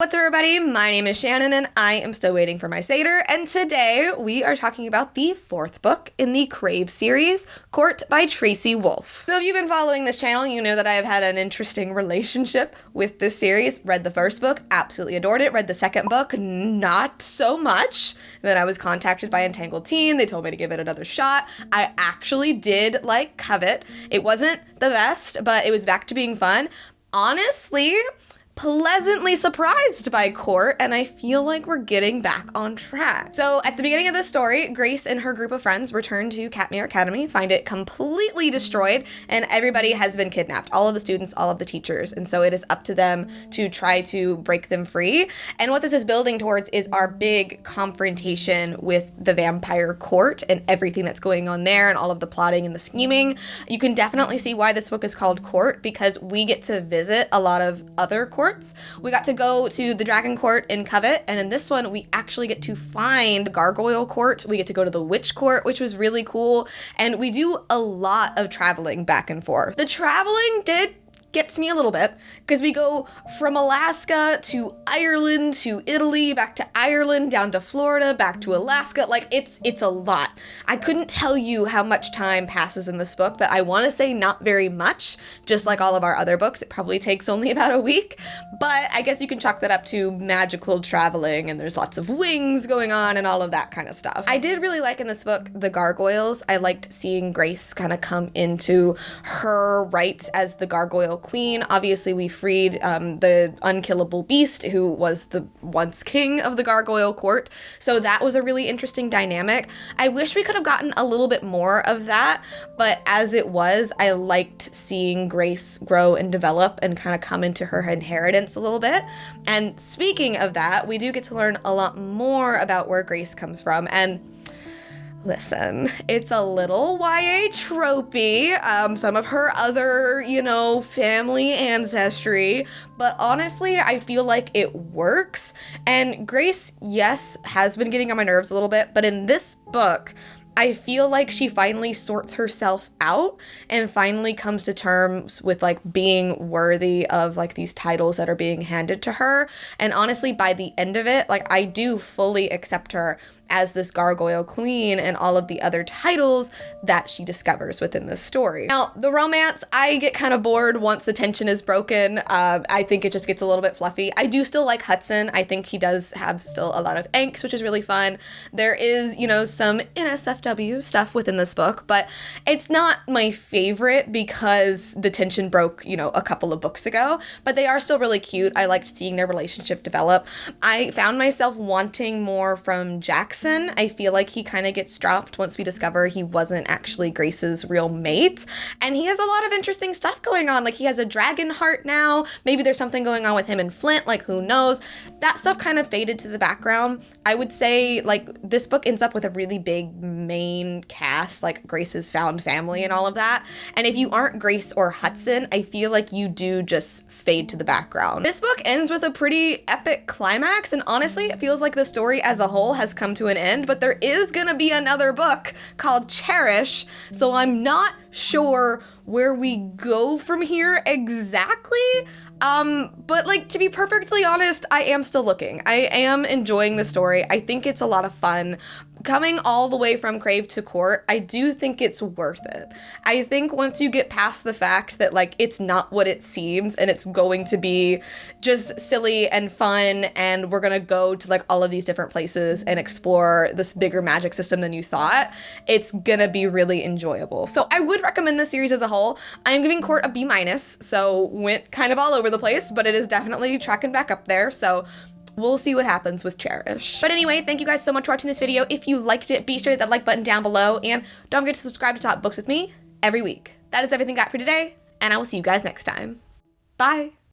What's up, everybody? My name is Shannon and I am still waiting for my Satyr, and today we are talking about the fourth book in the Crave series, Court by Tracy Wolff. So if you've been following this channel, you know that I have had an interesting relationship with this series. Read the first book, absolutely adored it. Read the second book, not so much. Then I was contacted by Entangled Teen. They told me to give it another shot. I actually did like Covet. It wasn't the best, but it was back to being fun. Honestly, pleasantly surprised by Court, and I feel like we're getting back on track. So at the beginning of the story, Grace and her group of friends return to Katmere Academy, find it completely destroyed, and everybody has been kidnapped. All of the students, all of the teachers, and so it is up to them to try to break them free. And what this is building towards is our big confrontation with the vampire court and everything that's going on there and all of the plotting and the scheming. You can definitely see why this book is called Court, because we get to visit a lot of other courts. We got to go to the Dragon Court in Covet, and in this one, we actually get to find Gargoyle Court. We get to go to the Witch Court, which was really cool, and we do a lot of traveling back and forth. The traveling gets me a little bit, because we go from Alaska to Ireland to Italy, back to Ireland, down to Florida, back to Alaska. Like, it's a lot. I couldn't tell you how much time passes in this book, but I want to say not very much, just like all of our other books. It probably takes only about a week, but I guess you can chalk that up to magical traveling, and there's lots of wings going on and all of that kind of stuff. I did really like in this book the gargoyles. I liked seeing Grace kind of come into her rights as the gargoyle queen. Obviously, we freed the unkillable beast, who was the once king of the gargoyle court, so that was a really interesting dynamic. I wish we could have gotten a little bit more of that, but as it was, I liked seeing Grace grow and develop and kind of come into her inheritance a little bit. And speaking of that, we do get to learn a lot more about where Grace comes from, and listen, it's a little YA tropey, some of her other, family ancestry, but honestly, I feel like it works. And Grace, yes, has been getting on my nerves a little bit, but in this book, I feel like she finally sorts herself out and finally comes to terms with being worthy of these titles that are being handed to her. And honestly, by the end of it, I do fully accept her as this gargoyle queen and all of the other titles that she discovers within this story. Now, the romance, I get kind of bored once the tension is broken. I think it just gets a little bit fluffy. I do still like Hudson. I think he does have still a lot of angst, which is really fun. There is, some NSFW stuff within this book, but it's not my favorite because the tension broke, a couple of books ago, but they are still really cute. I liked seeing their relationship develop. I found myself wanting more from Jackson. I feel like he kind of gets dropped once we discover he wasn't actually Grace's real mate. And he has a lot of interesting stuff going on. He has a dragon heart now. Maybe there's something going on with him and Flint, who knows? That stuff kind of faded to the background. I would say, this book ends up with a really big main cast, Grace's found family and all of that. And if you aren't Grace or Hudson, I feel like you do just fade to the background. This book ends with a pretty epic climax, and honestly, it feels like the story as a whole has come to an end, but there is gonna be another book called Cherish, so I'm not sure where we go from here exactly. But to be perfectly honest, I am still looking. I am enjoying the story. I think it's a lot of fun. Coming all the way from Crave to Court, I do think it's worth it. I think once you get past the fact that it's not what it seems and it's going to be just silly and fun, and we're gonna go to all of these different places and explore this bigger magic system than you thought, it's gonna be really enjoyable. So I would recommend this series as a whole. I'm giving Court a B-, so went kind of all over the place, but it is definitely tracking back up there, so we'll see what happens with Cherish. But anyway, thank you guys so much for watching this video. If you liked it, be sure to hit that like button down below, and don't forget to subscribe to Talk Books with me every week. That is everything I got for today, and I will see you guys next time. Bye!